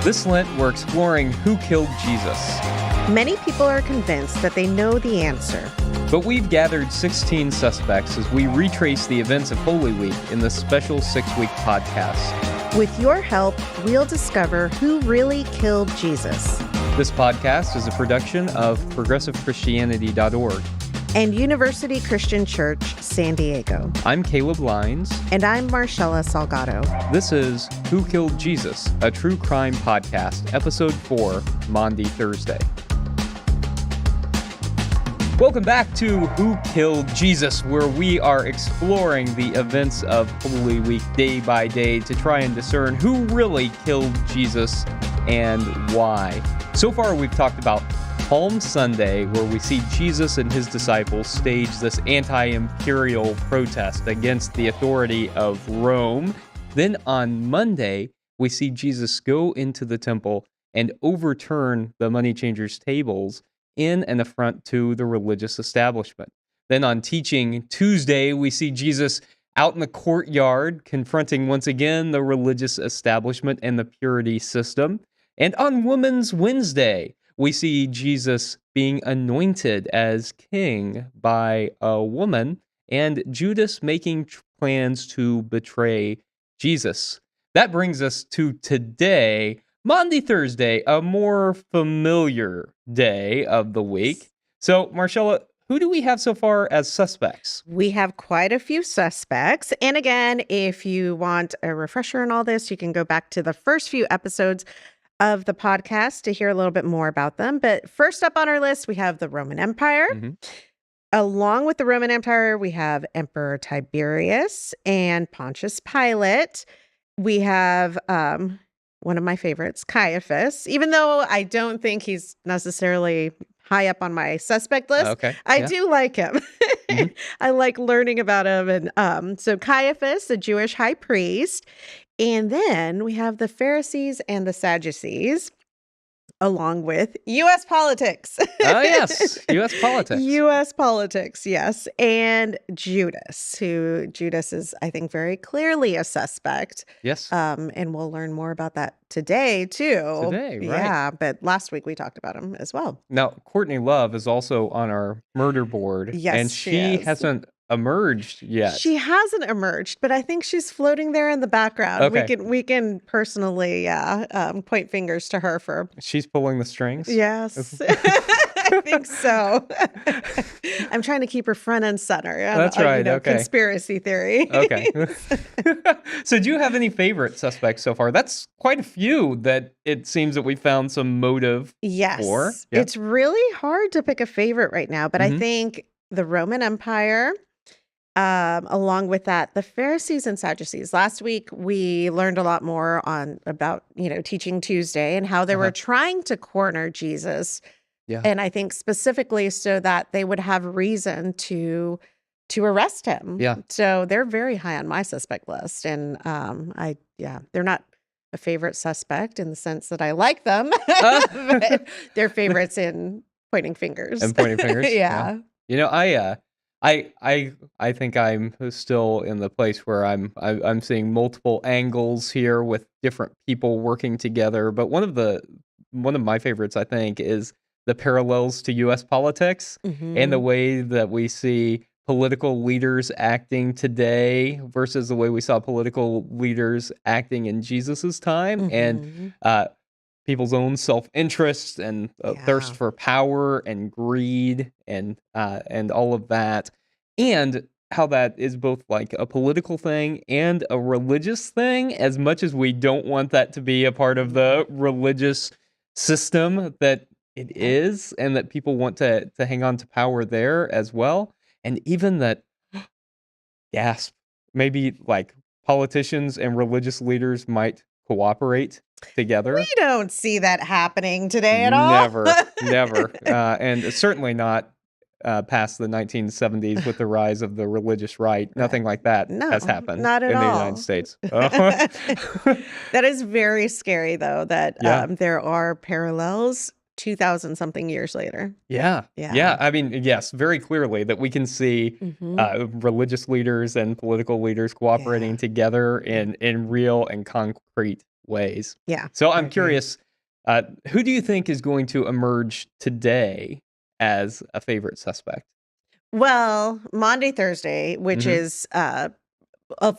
This Lent, we're exploring who killed Jesus. Many people are convinced that they know the answer. But we've gathered 16 suspects as we retrace the events of Holy Week in this special 6-week podcast. With your help, we'll discover who really killed Jesus. This podcast is a production of progressivechristianity.org and University Christian Church, San Diego. I'm Caleb Lines. And I'm Marshela Salgado. This is Who Killed Jesus, a true crime podcast, episode 4, Maundy, Thursday. Welcome back to Who Killed Jesus, where we are exploring the events of Holy Week day by day to try and discern who really killed Jesus and why. So far, we've talked about Palm Sunday, where we see Jesus and his disciples stage this anti-imperial protest against the authority of Rome. Then on Monday, we see Jesus go into the temple and overturn the money changers' tables in an affront to the religious establishment. Then on Teaching Tuesday, we see Jesus out in the courtyard, confronting once again the religious establishment and the purity system. And on Women's Wednesday, we see Jesus being anointed as king by a woman, and Judas making plans to betray Jesus. That brings us to today, Maundy, Thursday, a more familiar day of the week. So, Marshela, who do we have so far as suspects? We have quite a few suspects. And again, if you want a refresher on all this, you can go back to the first few episodes of the podcast to hear a little bit more about them. But first up on our list, we have the Roman Empire. Along with the Roman Empire, we have Emperor Tiberius and Pontius Pilate. We have one of my favorites, Caiaphas, even though I don't think he's necessarily high up on my suspect list. Okay. I do like him. I like learning about him. And so Caiaphas, the Jewish high priest. And then we have the Pharisees and the Sadducees, along with U.S. politics. Oh, yes. U.S. politics. U.S. politics, yes. And Judas is, I think, very clearly a suspect. Yes. And we'll learn more about that today, too. Today, right. Yeah, but last week we talked about him as well. Now, Courtney Love is also on our murder board. Yes, and she is. hasn't emerged yet. She hasn't emerged, but I think she's floating there in the background. Okay. We can personally point fingers to her for. She's pulling the strings? Yes. I think so. I'm trying to keep her front and center. That's right. Okay. Conspiracy theory. Okay. So do you have any favorite suspects so far? That's quite a few that it seems that we found some motive for. Yes. It's really hard to pick a favorite right now, but I think the Roman Empire, along with that, the Pharisees and Sadducees. Last week, we learned a lot more about Teaching Tuesday and how they were trying to corner Jesus. Yeah. And I think specifically so that they would have reason to arrest him. Yeah. So they're very high on my suspect list. And they're not a favorite suspect in the sense that I like them, but they're favorites in pointing fingers. And pointing fingers? Yeah. You know, I think I'm still in the place where I'm seeing multiple angles here with different people working together. But one of my favorites, I think, is the parallels to U.S. politics and the way that we see political leaders acting today versus the way we saw political leaders acting in Jesus's time, and people's own self-interest and thirst for power and greed and all of that, and how that is both like a political thing and a religious thing, as much as we don't want that to be a part of the religious system that it is, and that people want to hang on to power there as well. And even that, gasp, maybe like politicians and religious leaders might cooperate together. We don't see that happening today at all. Never. And certainly not past the 1970s with the rise of the religious right. Nothing like that has happened not at in all. the United States. That is very scary, though, that there are parallels 2,000 something years later. Yeah. I mean, yes, very clearly that we can see religious leaders and political leaders cooperating together in real and concrete ways. Yeah. So I I'm agree. curious, who do you think is going to emerge today as a favorite suspect? Well, Maundy Thursday, which Hmm. is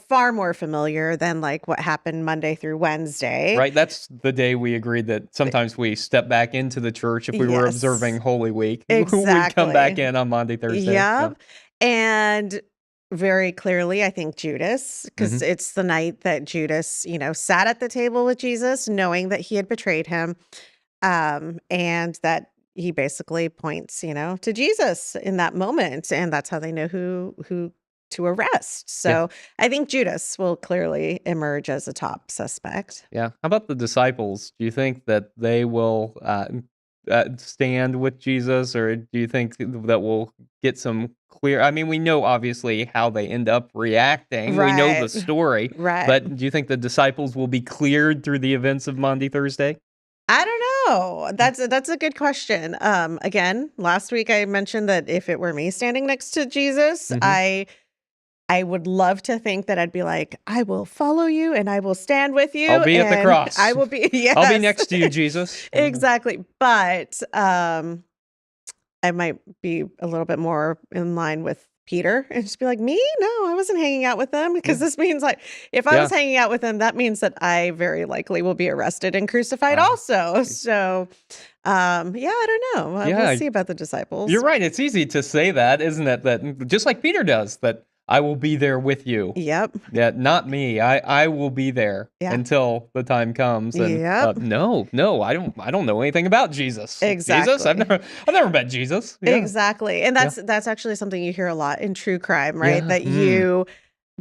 far more familiar than like what happened Monday through Wednesday. Right? That's the day we agreed that sometimes we step back into the church if we were observing Yes, Holy Week. We'd come back exactly. in on Maundy, Thursday. Yeah. Yep. And very clearly, I think Judas, because Hmm. it's the night that Judas, sat at the table with Jesus, knowing that he had betrayed him, and that he basically points, to Jesus in that moment, and that's how they know who to arrest. Yeah. So I think Judas will clearly emerge as a top suspect. Yeah. How about the disciples? Do you think that they will stand with Jesus, or do you think that we'll get some clear? I mean, we know obviously how they end up reacting. We know the Right. story, Right. but do you think the disciples will be cleared through the events of Maundy, Thursday? I don't know. That's a good question. Again, last week I mentioned that if it were me standing next to Jesus, Hmm. I would love to think that I'd be like, I will follow you and I will stand with I'll you be at the and I cross. will be I'll be yes. next to you, Jesus. Exactly. But I might be a little bit more in line with Peter and just be like, me? No, I wasn't hanging out with them because Yeah. this means like if I was Yeah. hanging out with them, that means that I very likely will be arrested and crucified Uh, also. So yeah, I don't know. We'll yeah. see about the You're disciples. right. It's easy to say that, isn't it? That just like Peter does, that I will be there with you. Yep. Yeah, not me. I will be there Yeah. until the time comes. And Yep. no, I don't know anything about Jesus. Jesus, Exactly. I've never met Jesus. Yeah, Exactly. And yeah, that's actually something you hear a lot in true crime, right? yeah. That you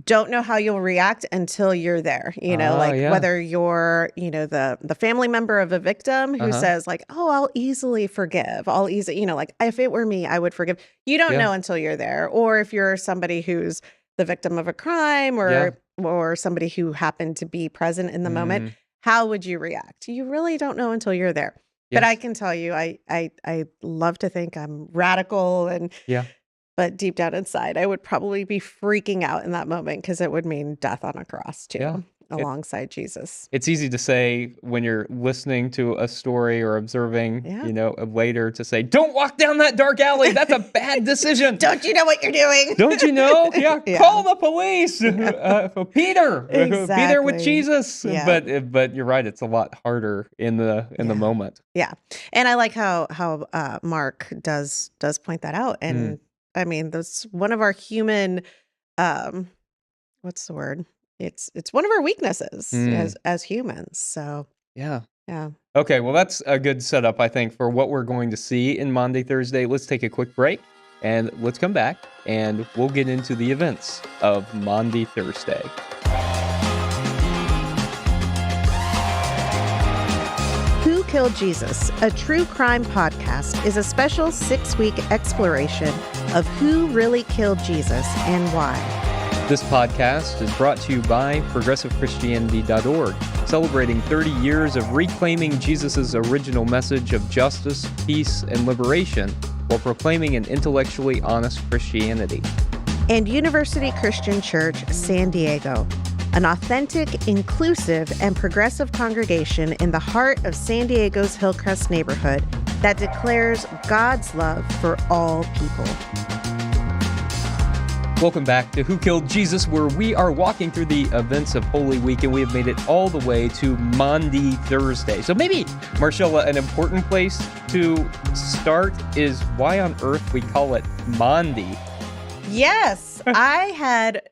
don't know how you'll react until you're there. Ah, Like yeah. whether you're, the family member of a victim Uh who huh. says like, "Oh, I'll easily forgive. I'll easily, like if it were me, I would forgive." You don't Yeah, know until you're there. Or if you're somebody who's the victim of a crime yeah. or somebody who happened to be present in the moment, Mm, how would you react? You really don't know until you're there. But I yes. can tell you, I love to think I'm radical Yeah. but deep down inside, I would probably be freaking out in that moment because it would mean death on a cross Yeah. too, alongside Jesus. It's easy to say when you're listening to a story or observing, Yeah. later to say, "Don't walk down that dark alley. That's a bad decision." Don't you know what you're doing? Don't you know? Yeah, Yeah, call the police. Peter, be there with exactly. Jesus. Yeah, But you're right. It's a lot harder in the yeah, moment. yeah. And I like how Mark does point that out. Mm, And I mean, that's one of our human um what's the word? It's one of our weaknesses mm, as humans. So yeah. yeah. Okay. Well, that's a good setup, I think, for what we're going to see in Maundy, Thursday. Let's take a quick break, and let's come back, and we'll get into the events of Maundy, Thursday. Who Killed Jesus, a true crime podcast, is a special 6-week exploration of who really killed Jesus and why. This podcast is brought to you by ProgressiveChristianity.org, celebrating 30 years of reclaiming Jesus' original message of justice, peace, and liberation while proclaiming an intellectually honest Christianity. And University Christian Church, San Diego, an authentic, inclusive, and progressive congregation in the heart of San Diego's Hillcrest neighborhood that declares God's love for all people. Welcome back to Who Killed Jesus, where we are walking through the events of Holy Week, and we have made it all the way to Maundy, Thursday. So maybe, Marshela, an important place to start is why on earth we call it Maundy. Yes, I had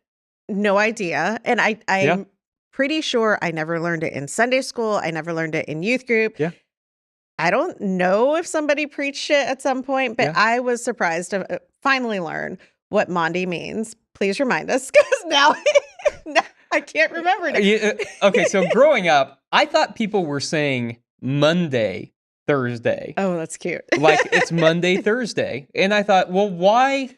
no idea. And I'm Yeah, pretty sure I never learned it in Sunday school. I never learned it in youth group. yeah, I don't know if somebody preached it at some point, but yeah. I was surprised to finally learn what Maundy means. Please remind us because now, now I can't remember it. Okay, so growing up, I thought people were saying Monday, Thursday. Oh, that's cute. Like it's Monday, Thursday. And I thought, well, why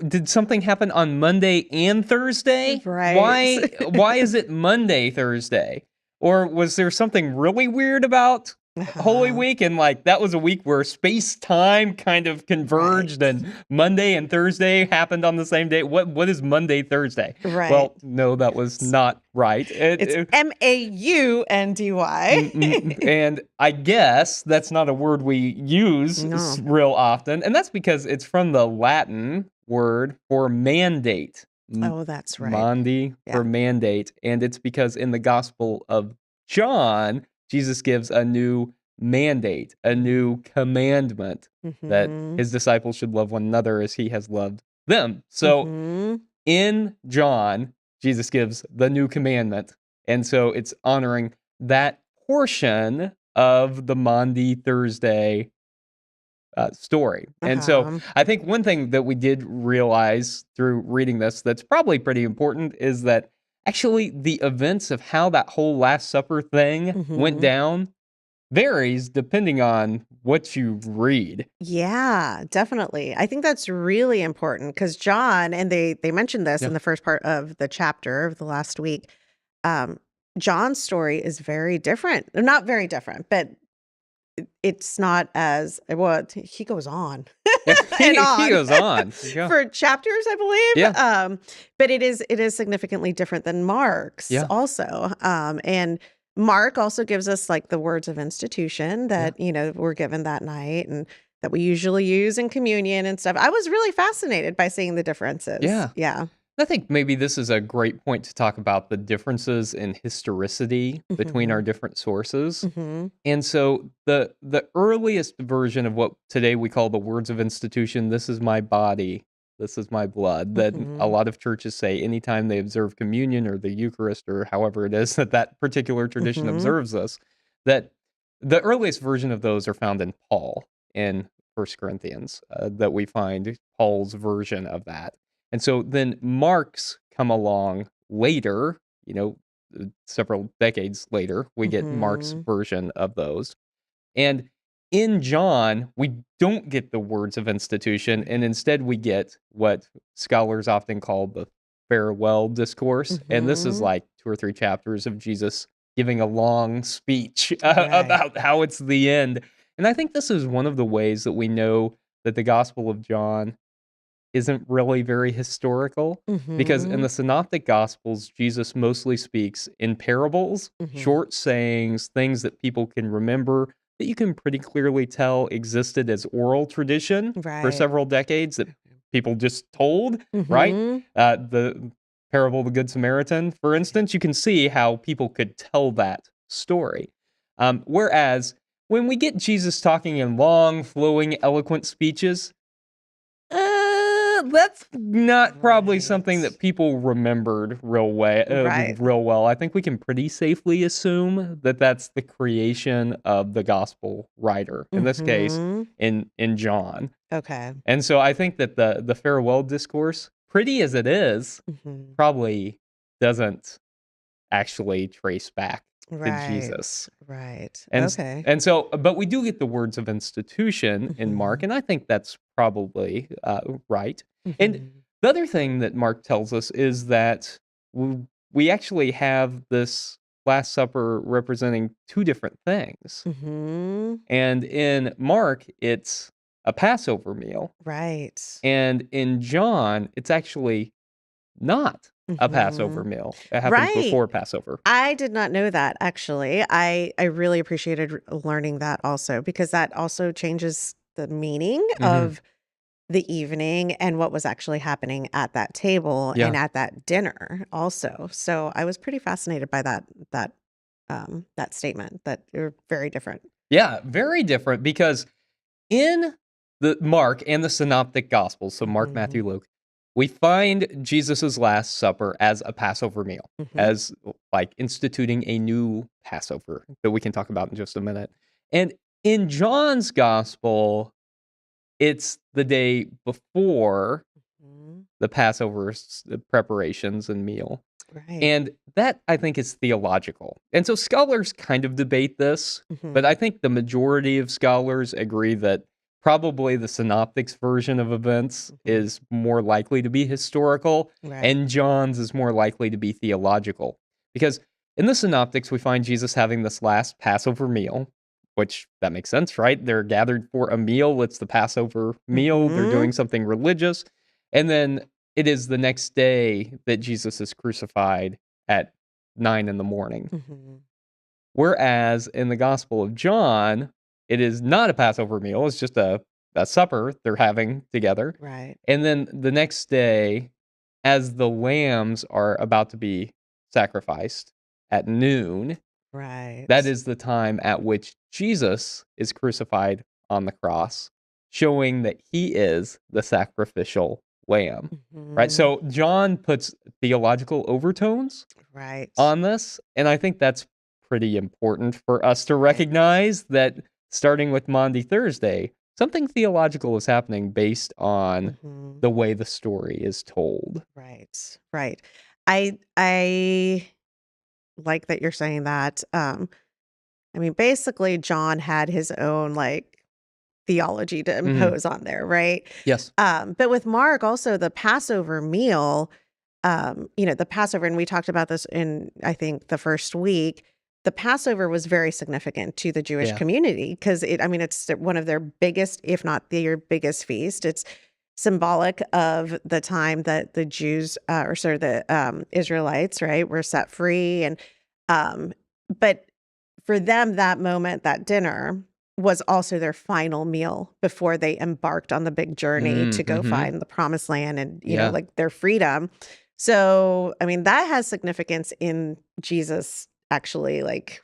did something happen on Monday and Thursday? Right. Why is it Monday, Thursday? Or was there something really weird about Holy Uh-huh. Week, and like that was a week where space-time kind of Right. converged and Monday and Thursday happened on the same day. What is Monday, Thursday? Right. Well, no, that was It's not right. it's Maundy. And I guess that's not a word we use No. real often, and that's because it's from the Latin word for mandate. Oh, that's right. Maundy Yeah. for mandate, and it's because in the Gospel of John, Jesus gives a new mandate, a new commandment that Mhm. his disciples should love one another as he has loved them. So Mhm. in John, Jesus gives the new commandment, and so it's honoring that portion of the Maundy Thursday story. And so Uh-huh. I think one thing that we did realize through reading this that's probably pretty important is that actually the events of how that whole Last Supper thing went Mhm. down varies depending on what you read. Yeah, definitely. I think that's really important because John, and they mentioned this Yeah. in the first part of the chapter of the last week. Um, John's story is very different. Not very different, but it's not as well. He goes on and he on goes on. Yeah. for chapters, I believe. Yeah. But it is significantly different than Mark's Yeah. also. And Mark also gives us like the words of institution Yeah. that were given that night and that we usually use in communion and stuff. I was really fascinated by seeing the differences. Yeah. Yeah. I think maybe this is a great point to talk about the differences in historicity between Hmm. our different sources. Hmm. And so the earliest version of what today we call the words of institution, this is my body, this is my blood, that a Hmm. lot of churches say anytime they observe communion or the Eucharist or however it is that that particular tradition Hmm. observes this, that the earliest version of those are found in Paul in First Corinthians, that we find Paul's version of that. And so then Mark's come along later, several decades later, we get Mark's Hmm. version of those. And in John, we don't get the words of institution, and instead we get what scholars often call the farewell discourse. And this is Hmm. like 2 or 3 chapters of Jesus giving a long speech Right. about how it's the end. And I think this is one of the ways that we know that the Gospel of John isn't really very historical because in Hmm. the synoptic gospels Jesus mostly speaks in parables, Hmm. short sayings, things that people can remember that you can pretty clearly tell existed as oral tradition for Right. several decades that people just told, right? Hmm. The parable of the Good Samaritan, for instance, you can see how people could tell that story. Whereas when we get Jesus talking in long, flowing, eloquent speeches, that's not probably something Right. that people remembered Right. real well. I think we can pretty safely assume that that's the creation of the gospel writer, in this case, Mhm. in John. Okay. And so I think that the farewell discourse, pretty as it is, Mhm. probably doesn't actually trace back to Right. Jesus. Right. And s Okay. and so but we do get the words of institution in Mark, Mhm. and I think that's probably, right. And Mhm. the other thing that Mark tells us is that we actually have this Last Supper representing 2 different things. Mhm. And in Mark, it's a Passover meal, Right. and in John, it's actually not a Passover Mhm. meal. It happens Right. before Passover. I did not know that actually. I really appreciated learning that also because that also changes the meaning Mhm. of the evening and what was actually happening at that table and Yeah. at that dinner also. So I was pretty fascinated by that statement that they're very different. Yeah, very different because in the Mark and the Synoptic Gospels, so Mark, Mhm. Matthew, Luke, we find Jesus's Last Supper as a Passover meal, Mhm. as like instituting a new Passover that we can talk about in just a minute. And in John's Gospel, it's the day before Mhm. the Passover preparations and meal. Right. And that, I think, is theological. And so scholars kind of debate this, but Mhm. I think the majority of scholars agree that probably the synoptics version of events Mhm. is more likely to be historical, Right. and John's is more likely to be theological. Because in the synoptics, we find Jesus having this last Passover meal, which that makes sense, right? They're gathered for a meal. It's the Passover meal. They're Mhm. doing something religious. And then it is the next day that Jesus is crucified at 9 in the morning. Mhm. Whereas in the Gospel of John, it is not a Passover meal. It's just a supper they're having together. Right. And then the next day, as the lambs are about to be sacrificed at noon, that Right. is the time at which Jesus is crucified on the cross, showing that he is the sacrificial lamb, right? Mhm. So John puts theological overtones Right. on this, and I think that's pretty important for us to Right. recognize that starting with Maundy Thursday, something theological is happening based on Mhm. the way the story is told. Right. Right. I like that you're saying that. I mean, basically, John had his own like theology to Mhm. impose on there, right? Yes. But with Mark, also the Passover meal, the Passover, and we talked about this in, I think, the first week. The Passover was very significant to the Jewish Yeah. community because it's one of their biggest, if not their biggest feast. It's symbolic of the time that the Jews, or sorry, the Israelites, right, were set free. And but for them, that moment, that dinner was also their final meal before they embarked on the big journey to go Mhm. find the promised land and, Yeah. like their freedom. So, I mean, that has significance in Jesus actually like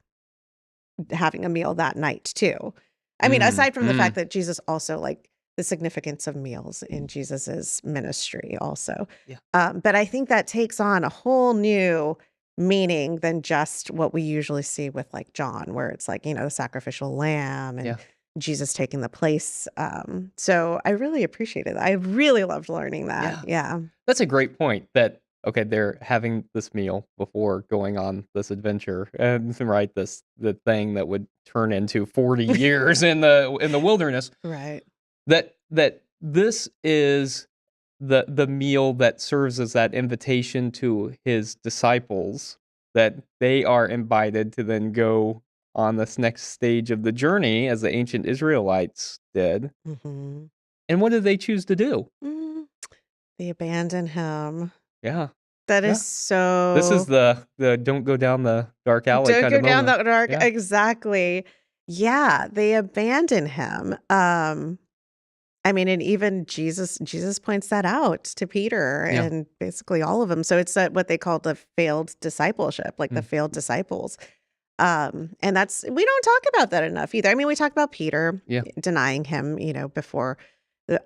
having a meal that night too. I mean, aside from the fact Mm. that Jesus also like the significance of meals in Jesus's ministry also. Yeah. But I think that takes on a whole new meaning than just what we usually see with like John, where it's like, the sacrificial lamb and Yeah. Jesus taking the place. So I really appreciated that. I really loved learning that. Yeah. Yeah. That's a great point that, okay, they're having this meal before going on this adventure, and right, the thing that would turn into 40 years in the wilderness. Right. That this is the meal that serves as that invitation to his disciples, that they are invited to then go on this next stage of the journey as the ancient Israelites did. Hmm. And what did they choose to do? Mm, they abandon him. Yeah, That is yeah. This is so the don't go down the dark alley don't kind go of down moment. that dark. Yeah, Exactly. Yeah, they abandon him. I mean, and even Jesus points that out to Peter yeah. and basically all of them. So it's what they call the failed discipleship, like the Mm, failed disciples. And that's we don't talk about that enough either. I mean, we talk about Peter yeah, denying him, before the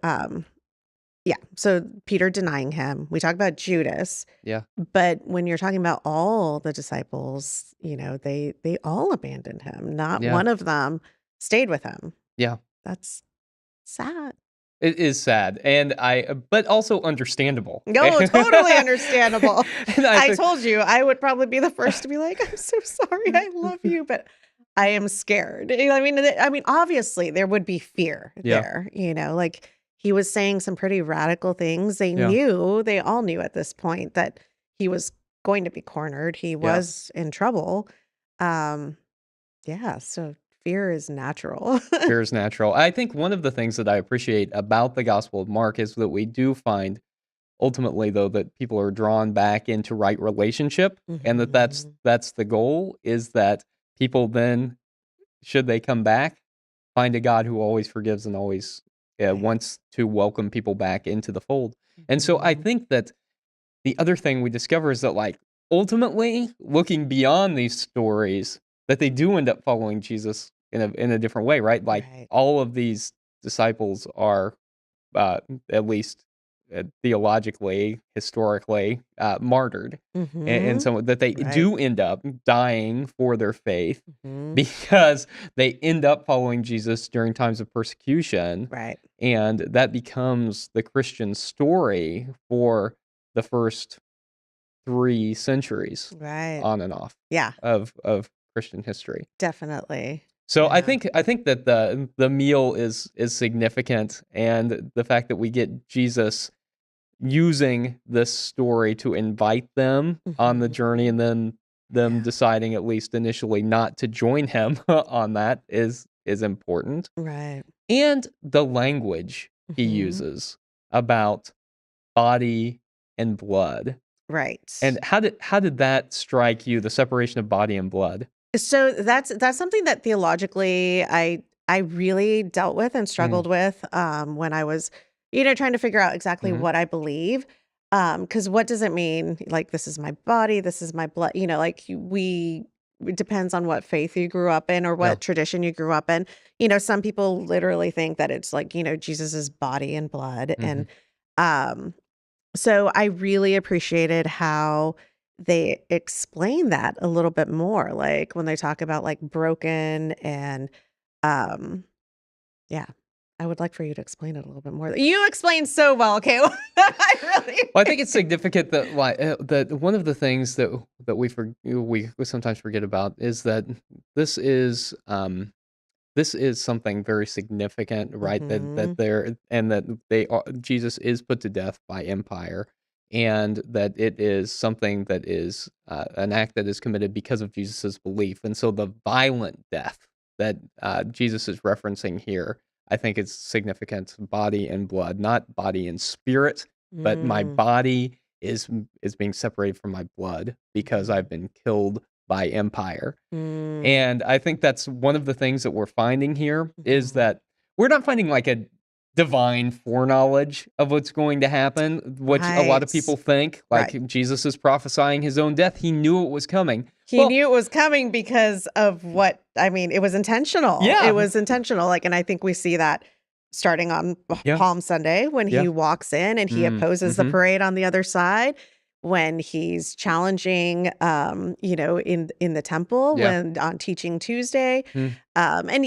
yeah. So Peter denying him. We talk about Judas. yeah, But when you're talking about all the disciples, they all abandoned him. Not yeah, one of them stayed with him. yeah. That's sad. It is sad, and but also understandable. No, totally understandable. And I I think, told you I would probably be the first to be like, "I'm so sorry. I love you, but I am scared." I mean, obviously there would be fear yeah, there, like he was saying some pretty radical things. yeah, They all knew at this point that he was going to be cornered. He yeah. was in trouble. Um, yeah, so fear is natural. Fear is natural. I think one of the things that I appreciate about the Gospel of Mark is that we do find ultimately, though, that people are drawn back into right relationship, and that's Mhm. that's the goal, is that people then, should they come back, find a God who always forgives and always, Right. wants to welcome people back into the fold. And so I Mhm. think that the other thing we discover is that, like, ultimately, looking beyond these stories, that they do end up following Jesus in a different way, right? Like, Right. all of these disciples are, at least, theologically, historically, martyred, and Mhm. so that they Right. do end up dying for their faith Mhm. because they end up following Jesus during times of persecution, Right. and that becomes the Christian story for the first 3 centuries Right. on and off Yeah, of Christian history. definitely. So Yeah. I think that the meal is significant, and the fact that we get Jesus using this story to invite them on the journey, Mhm. and then them Yeah. deciding, at least initially, not to join him on that, is important, Right. and the language he Hmm. uses about body and blood. Right. And how did that strike you, the separation of body and blood? So that's something that theologically I really dealt with and Mm, struggled with when I was, trying to figure out exactly mhm, what I believe. Because what does it mean? Like, this is my body, this is my blood, it depends on what faith you grew up in or yeah, what tradition you grew up in. Some people literally think that it's like, Jesus's body and blood. And mhm, um so I really appreciated how they explain that a little bit more, like when they talk about like broken and um yeah. I would like for you to explain it a little bit more. You explained so well, Caleb. I really Well, I think it's significant that, like, that one of the things that we sometimes forget about is that this is, um this is something very significant, right? That Mhm. they're and that they are Jesus is put to death by empire, and that it is something that is, an act that is committed because of Jesus's belief, and so the violent death that, Jesus is referencing here, I think is significant, body and blood, not body and spirit, but my Mm. body is being separated from my blood because Mhm. I've been killed by empire. Mm. And I think that's one of the things that we're finding here is Mhm. that we're not finding like a divine foreknowledge of what's going to happen, which a lot of Right. people think. Right. Like Jesus is prophesying his own death. He knew it was coming. He Well, knew it was coming because of what I mean, it was intentional. It yeah. was intentional, like, and I think we see that starting on Yeah. Palm Sunday when he Yeah. walks in and he Mm, opposes the mhm. parade on the other side, when he's challenging, in the temple Yeah. when on Teaching Tuesday, Mm,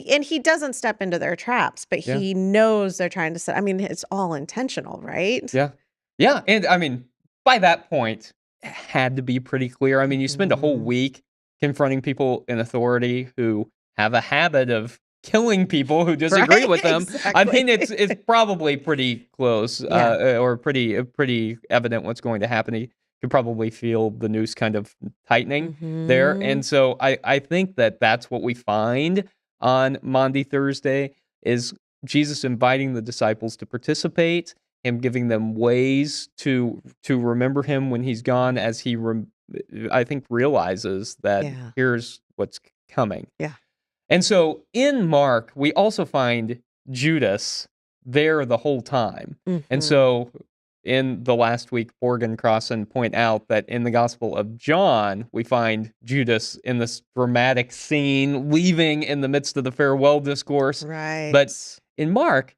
and he doesn't step into their traps, but yeah. he knows they're trying to set I mean, it's all intentional, right? Yeah. Yeah, and I mean, by that point, it had to be pretty clear. I mean, you spend a whole Mhm. week confronting people in authority who have a habit of killing people who disagree Right? with them. I Exactly. mean, it's probably pretty close, Yeah. or pretty evident what's going to happen. You can probably feel the noose kind of tightening there, Mhm. and so I think that that's what we find on Maundy Thursday is Jesus inviting the disciples to participate, him giving them ways to remember him when he's gone as I think realizes that Yeah. here's what's coming. Yeah. And so in Mark, we also find Judas there the whole time. And Mhm. so in the last week, Morgan Crossan point out that in the Gospel of John, we find Judas in this dramatic scene, leaving in the midst of the farewell discourse. But Right. in Mark,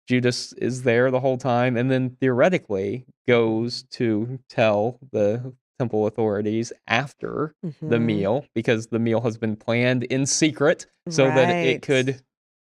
Judas is there the whole time and then theoretically goes Mhm. to tell the temple authorities after the Mhm. meal because the meal has been planned in secret so that it Right. could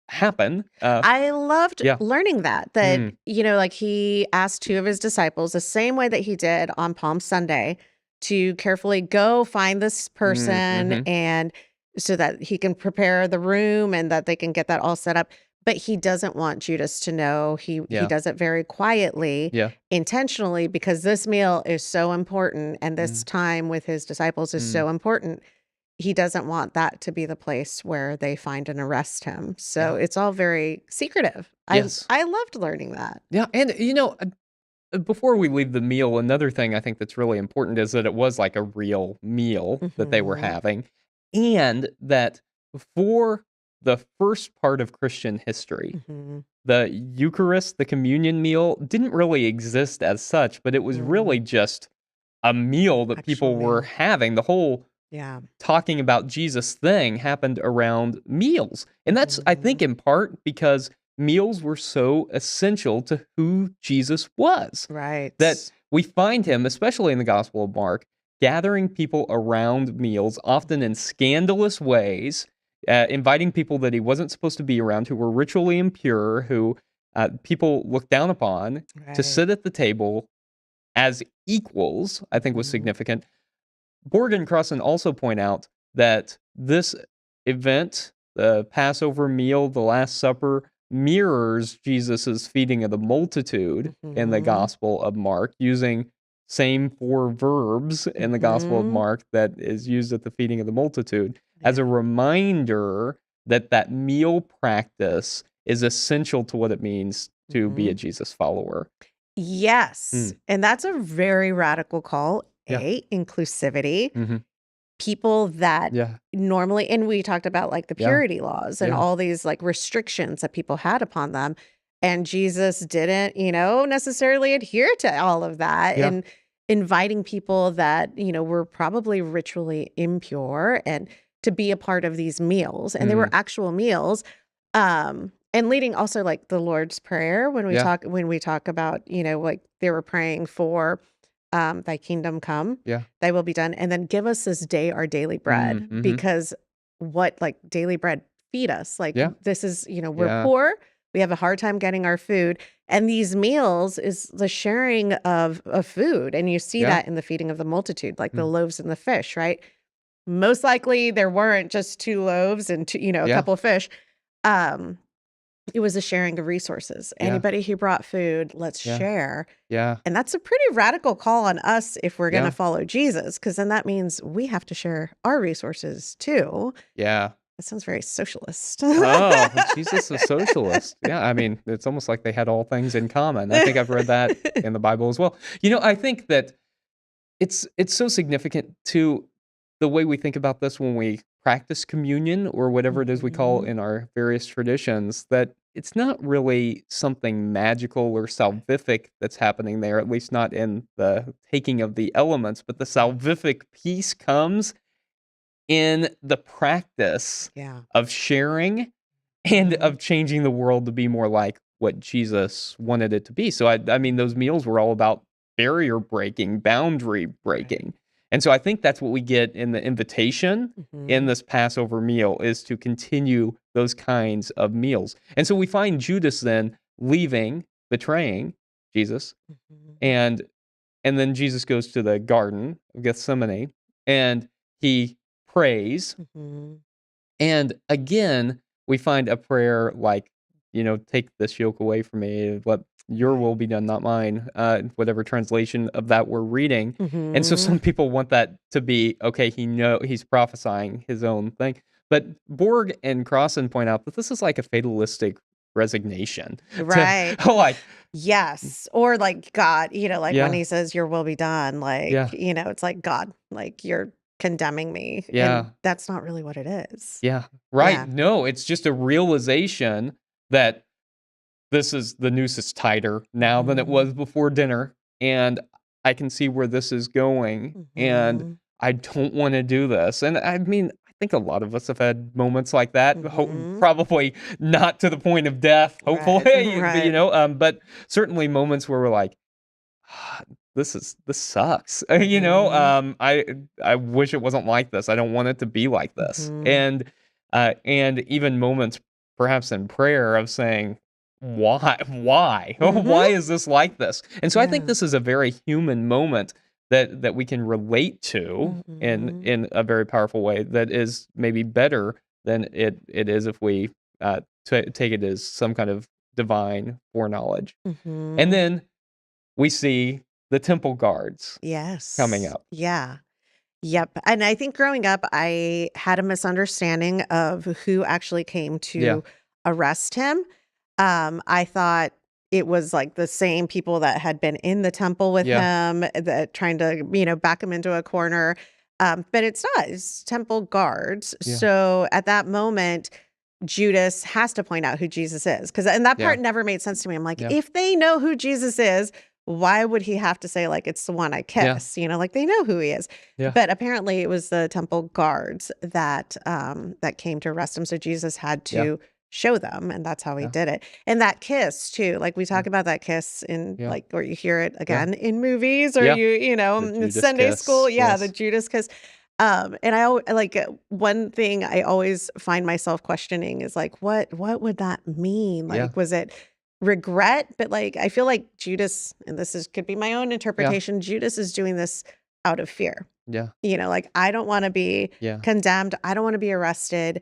happen. I loved Yeah. learning that, Mm, like he asked two of his disciples the same way that he did on Palm Sunday to carefully go find this mm, person mhm. and so that he can prepare the room and that they can get that all set up. But he doesn't want Judas to know. He Yeah. does it very quietly, Yeah. intentionally, because this meal is so important and this Mm, time with his disciples is mm. so important. He doesn't want that to be the place where they find and arrest him. So Yeah. it's all very secretive. I Yes. I loved learning that. Yeah, and, before we leave the meal, another thing I think that's really important is that it was like a real meal that they were Mhm. having, and that for the first part of Christian history, Mhm. the Eucharist, the communion meal, didn't really exist as such, but it was really Mm. just a meal that Actual people were meal. having. The whole Yeah. talking about Jesus thing happened around meals. And that's, I think, Mhm. in part because meals were so essential to who Jesus was that Right. we find him, especially in the Gospel of Mark, gathering people around meals, often in scandalous ways, inviting people that he wasn't supposed to be around, who were ritually impure, who people looked down upon, to Right. sit at the table as equals, I think was Mhm. significant. Borg and Crossan also point out that this event, the Passover meal, the Last Supper, mirrors Jesus's feeding of the multitude in the Mhm. Gospel of Mark, using same four verbs in the Gospel of Mhm. Mark that is used at the feeding of the multitude as a Yeah. reminder that meal practice is essential to what it means to be a Mhm. Jesus follower. Yes, Mm, and that's a very radical call. yeah. Inclusivity. Mhm. People that Yeah. normally, and we talked about, like, the Yeah. purity laws and Yeah. all these, like, restrictions that people had upon them, and Jesus didn't, necessarily adhere to all of that, Yeah. and inviting people that, were probably ritually impure and to be a part of these meals, and they were Mm, actual meals, and leading also, like, the Lord's Prayer yeah. when we talk about, like, they were praying for, "Thy kingdom come, Yeah. thy will be done, and then give us this day our daily Mm, bread," mhm. because what like, daily bread, feed us, like, Yeah. this is we're Yeah. poor, we have a hard time getting our food, and these meals is the sharing of food, and you see Yeah. that in the feeding of the multitude, like the Mm, loaves and the fish, right? Most likely, there weren't just 2 loaves and 2 a yeah. couple of fish. Um, it was a sharing of resources. Yeah. Anybody who brought food, let's Yeah. share. Yeah. And that's a pretty radical call on us if we're gonna Yeah. follow Jesus, because then that means we have to share our resources too. Yeah. That sounds very socialist. Oh, Jesus a socialist. Yeah, I mean, it's almost like they had all things in common. I think I've read that in the Bible as well. I think that it's so significant to the way we think about this when we practice communion or whatever it is we call Mhm. in our various traditions, that it's not really something magical or salvific that's happening there, at least not in the taking of the elements, but the Mhm. salvific piece comes in the practice Yeah. of sharing and Mhm. of changing the world to be more like what Jesus wanted it to be. So I mean, those meals were all about barrier breaking, boundary Right. breaking. And so I think that's what we get in the invitation in Mhm. this Passover meal is to continue those kinds of meals. And so we find Judas then leaving, betraying Jesus, Mhm. and and then Jesus goes to the garden of Gethsemane and he prays, Mhm. and again, we find a prayer like, "Take this yoke away from me. Let your Right. will be done, not mine," whatever translation of that we're reading. And so Mhm. some people want that to be, okay, he's prophesying his own thing. But Borg and Crossan point out that this is like a fatalistic resignation to Right. like, Yes. Or like God, like when yeah, he says, "Your will be done," like, yeah, it's like, "God, like, you're condemning me," and yeah. that's not really what it is. Yeah, right. Yeah. No, it's just a realization that the noose is tighter now than it Mhm. was before dinner, and I can see where this is going, and Mhm. I don't wanna do this. And I mean, I think a lot of us have had moments like that, Mhm. probably not to the point of death, Right. hopefully, but, Right. but certainly moments where we're like, "Ah, this sucks." Mhm. I wish it wasn't like this. I don't want it to be like this. Mhm. And even moments perhaps in prayer of saying, "Why? Why? Mhm. Why is this like this?" And so I think Yeah. this is a very human moment that we can relate to Mhm. in a very powerful way that is maybe better than it is if we take it as some kind of divine foreknowledge. And Mhm. then we see the temple guards coming Yes. up. Yeah. Yep, and I think growing up, I had a misunderstanding of who actually came Yeah, to arrest him. I thought it was, like, the same people that had been in the temple with yeah, him, that trying to, back him into a corner, but it's not, it's temple guards. yeah, So, at that moment, Judas has to point out who Jesus is, and that yeah, part never made sense to me. I'm like, yeah, if they know who Jesus is, why would he have to say, like, "It's the one I yeah, kiss?" Like, they know who he is. yeah, But apparently it was the temple guards that came to arrest him, so Jesus had yeah, to show them, and that's how he yeah, did it. And that kiss too, like, we yeah, talk about that kiss in, yeah, like, or you hear it yeah, again in movies or yeah. The in Judas Sunday school, kiss, yeah, the yes. Judas kiss. And like, one thing I always find myself questioning is, like, what would that mean? Yeah, Like, was it regret? But, like, I feel like Judas, and this is could be my own yeah, interpretation, Judas is doing this out of fear. yeah, Like, I don't wanna be yeah, condemned, I don't wanna be arrested.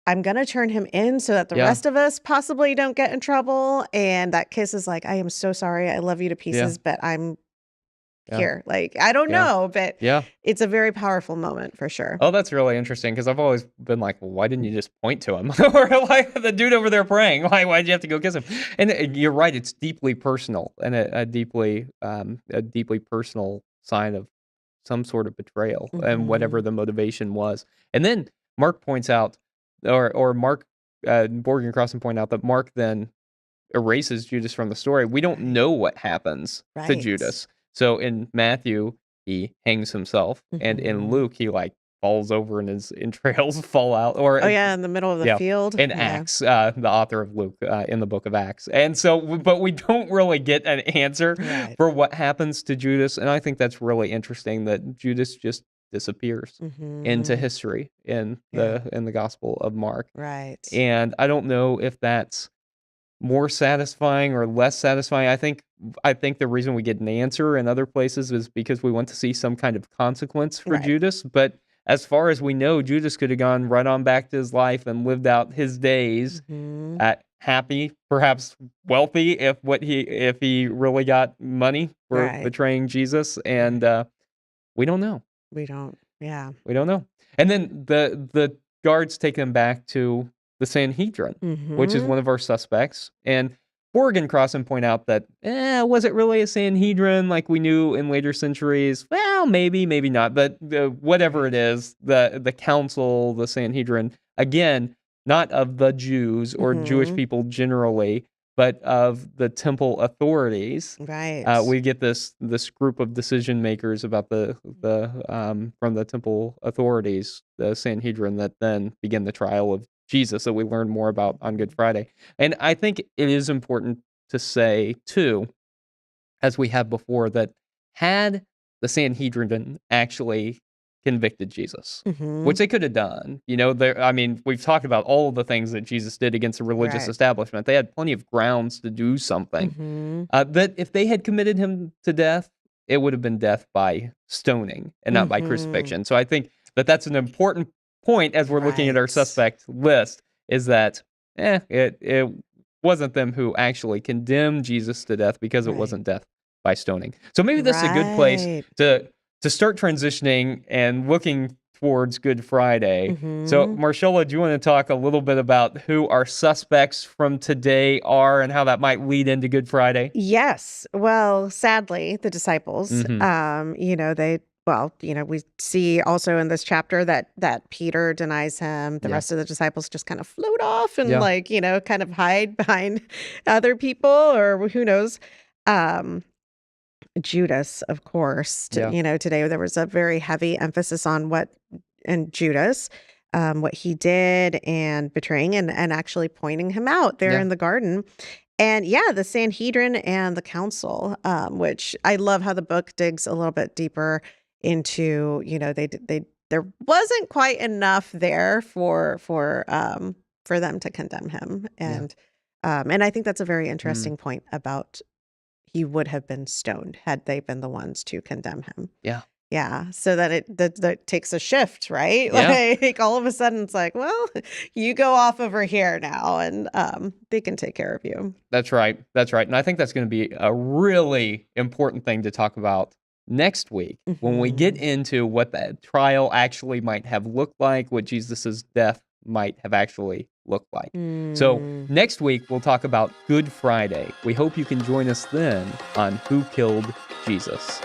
I'm gonna turn him in so that the yeah, rest of us possibly don't get in trouble, and that kiss is like, "I am so sorry, I love you to yeah, pieces, but I'm Yeah. here. Like, I don't Yeah. know, but Yeah. it's a very powerful moment for sure. Oh, that's really interesting because I've always been like, well, why didn't you just point to him? Or like the dude over there praying, why'd you have to go kiss him? And you're right, it's deeply personal and a deeply personal sign of some sort of betrayal and whatever Mhm. the motivation was. And then Mark points out, or Mark Borg and Crossan point out that Mark then erases Judas from the story. We don't Right. know what happens to Right. Judas. So in Matthew, he hangs himself, and in Mhm. Luke, he like falls over and his entrails fall out. Oh, yeah, in the middle of the Yeah, field. in Yeah. Acts, the author of Luke, in the book of Acts, and so, but we don't really get an answer Right. for what happens to Judas, and I think that's really interesting that Judas just disappears into Mhm. history in Yeah. the Gospel of Mark, Right. and I don't know if that's more satisfying or less satisfying. I think the reason we get an answer in other places is because we want to see some kind of consequence for Right. Judas, but as far as we know, Judas could have gone right on back to his life and lived out his days Mhm. at happy, perhaps wealthy if he really got money for Right. betraying Jesus, and Right. we don't know. We don't. Yeah. We don't know. And then the guards take him back to the Sanhedrin, which is Mhm. one of our suspects. And Borg and Crossan point out that, was it really a Sanhedrin like we knew in later centuries? Well, maybe, maybe not. But whatever Right. it is, the council, the Sanhedrin, again, not of the Jews or Jewish Mhm. people generally, but of the temple authorities. Right. We get this group of decision makers about the from the temple authorities, the Sanhedrin, that then begin the trial of Jesus that we learn more about on Good Friday. And I think it is important to say too, as we have before, that had the Sanhedrin actually convicted Jesus, which Mhm. they could have done, I mean, we've talked about all of the things that Jesus did against the religious Right. establishment. They had plenty of grounds to do something. Mhm. That if they had committed him to death, it would have been death by stoning and not by Mhm. crucifixion. So I think that that's an important point as we're looking at our Right. suspect list, is that it wasn't them who actually condemned Jesus to death, because it Right. wasn't death by stoning. So maybe this is a good place Right. to start transitioning and looking towards Good Friday. So, Mhm. Marcella, do you want to talk a little bit about who our suspects from today are and how that might lead into Good Friday? Yes. Well, sadly, the disciples, Mhm. we see also in this chapter that Peter denies him. The Yeah. rest of the disciples just kind of float off and Yeah. kind of hide behind other people, or who knows. Um, Judas, of course, Yeah. today there was a very heavy emphasis on Judas, what he did and betraying and actually pointing him out there Yeah. in the garden. And yeah, the Sanhedrin and the council, which I love how the book digs a little bit deeper into, there wasn't quite enough there for them to condemn him. Yeah. And I think that's a very Mm. interesting point about he would have been stoned had they been the ones to condemn him. Yeah. Yeah, so that takes a shift, right? Yeah. Like, all of a sudden, it's like, "Well, you go off over here now, and, they can take care of you." That's right. That's right. And I think that's going to be a really important thing to talk about next week when we get Mhm. into what that trial actually might have looked like, what Jesus's death might have actually looked like. So, Mm. next week we'll talk about Good Friday. We hope you can join us then on Who Killed Jesus.